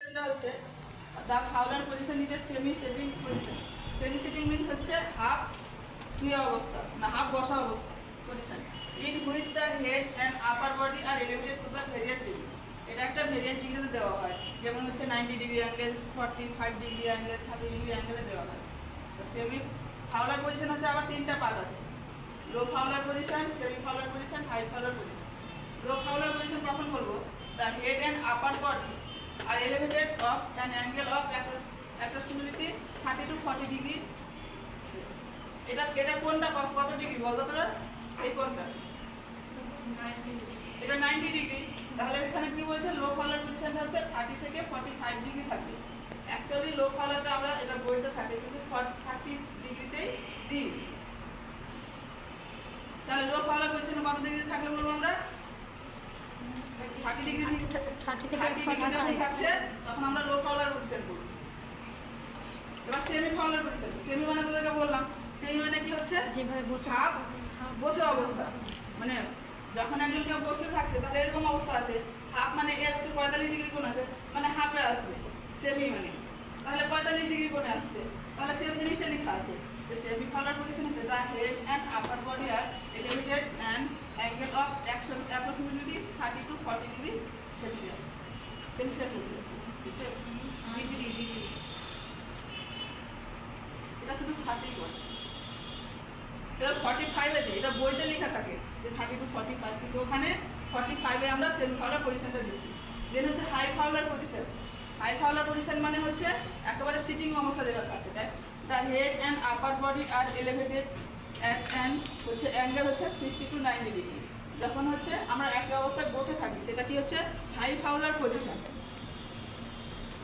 এটা হচ্ছে the Fowler position is a semi-sitting position. Semi-sitting means হচ্ছে হাফ শুয়ে অবস্থা না হাফ বসা অবস্থা position in which the head and upper body are elevated to the various degree. এটা একটা ভেরিয়াস ডিগ্রিতে দেওয়া হয়, যেমন হচ্ছে 90 degree angle, 45 degree angle, 30 degree অ্যাঙ্গেলে দেওয়া হয়। তো সেমি ফাউলার পজিশন হচ্ছে আবার তিনটা পার্ট আছে: low Fowler position, semi Fowler position, high Fowler position. Low Fowler position কখন করব? The head and upper body are elevated of an angle of approximately 30 to 40 degree. এটা কোনটা কত ডিগ্রি বলতো তোরা? এই কোনটা? এটা 90 ডিগ্রি। তাহলে এখানে কি বলছে? লো ফাউলার পজিশনটা হচ্ছে 30 থেকে 45 ডিগ্রি থাকবে। অ্যাকচুয়ালি লো ফাউলারটা আমরা এটা বইতে থাকে কিন্তু 30 ডিগ্রিতেই দিই। তাহলে লো ফাউলার পজিশনে কত ডিগ্রি থাকলে বলবো আমরা? 30 ডিগ্রি যখন থাকছে তখন আমরা লো ফাউলার পজিশন বলছি। এবার সেমি ফাউলার পজিশন। সেমি মানে তোদেরকে বললাম, সেমি মানে কি হচ্ছে? হাফ বসে অবস্থা, মানে যখন একজন কেউ বসে থাকছে তাহলে এরকম অবস্থা আছে, হাফ মানে এর হচ্ছে 45 ডিগ্রি কোণ আছে, মানে হাফে আসবে সেমি মানে, তাহলে 45 ডিগ্রি কোণে আসছে, তাহলে সেম জিনিসটা লেখা আছে যে সেমি ফাউলার পজিশন হচ্ছে the head and upper body are elevated and angle of approximately 30 to 40 degree Celsius এটা শুধু 30 বলে। এবার 45-এ এটা বইতে লেখা থাকে যে 30 to 45, কিন্তু ওখানে 45-এ আমরা সেমি ফাউলার পজিশনটা দিচ্ছি। দেন হচ্ছে high Fowler position. High Fowler position মানে হচ্ছে একেবারে সিটিং অবস্থা যেটা থাকে, তাই the head and upper body are elevated at and হচ্ছে অ্যাঙ্গেল হচ্ছে 60 to 90 ডিগ্রি। যখন হচ্ছে আমরা একই অবস্থায় বসে থাকি সেটা কি হচ্ছে? High Fowler position.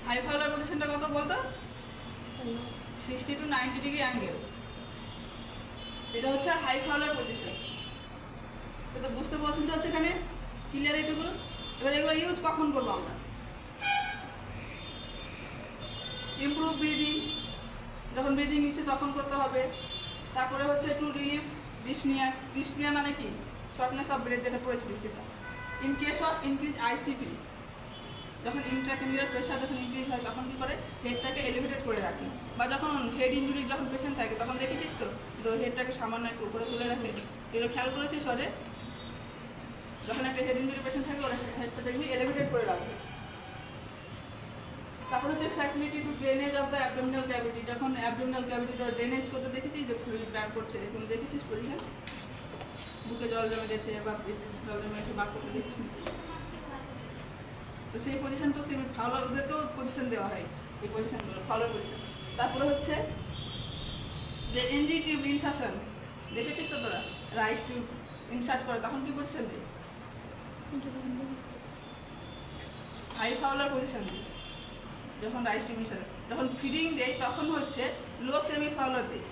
High Fowler পজিশনটা কত বলতো? 60 to 90 ডিগ্রি অ্যাঙ্গেল। এটা হচ্ছে হাই ফাউলার পজিশন। তো বুঝতে পারছেন তো হচ্ছে এখানে ক্লিয়ার এইটুকু? এবার এগুলো ইউজ কখন করবো আমরা? ইমপ্রুভ ব্রিদিং, যখন ব্রিদিং নিচ্ছে তখন করতে হবে। তারপরে হচ্ছে টু রিলিভ ডিসনিয়া। ডিসনিয়া মানে কি? শর্টনেস অফ ব্রেথ, যেটা পড়েছিলি সেটা। In case of increase ICP, যখন ইন্ট্রাক্রেনিয়াল প্রেশার যখন ইনক্রিজ হয় তখন কী করে? হেডটাকে এলিভেটেড করে রাখি। বা যখন হেড ইঞ্জুরির যখন পেশেন্ট থাকে তখন দেখেছিস তো হেডটাকে সামান্য একটু উপরে তুলে রাখে। এগুলো খেয়াল করেছিস সরে? যখন একটা হেড ইঞ্জুরি পেশেন্ট থাকে ওরা হেডটা দেখবি এলিভেটেড করে রাখবে। তারপর হচ্ছে facility to drainage of the abdominal cavity. যখন অ্যাবডোমিনাল ক্যাভিটি ধরে ড্রেনেজ করতে দেখেছিস যে ফ্লুইড ব্যার করছে, এখন দেখেছিস পজিশন? বুকে জল জমে গেছে বা পেটে জল জমে গেছে, বার করতে দেখিস না? তো সেই পজিশন তো সেমি ফাউলার ওদেরকেও পজিশন দেওয়া হয়, এই পজিশনগুলো ফাউলার পজিশন। তারপরে হচ্ছে যে এনজি টিউব ইনসার্শন, দেখেছিস তো তোরা? রাইস টিউব ইনসার্ট করে তখন কি পজিশন দেয়? হাই ফাউলার পজিশন দেয় যখন রাইস টিউব ইনসার্ট। যখন ফিডিং দেয় তখন হচ্ছে লো সেমি ফাউলার দেয়।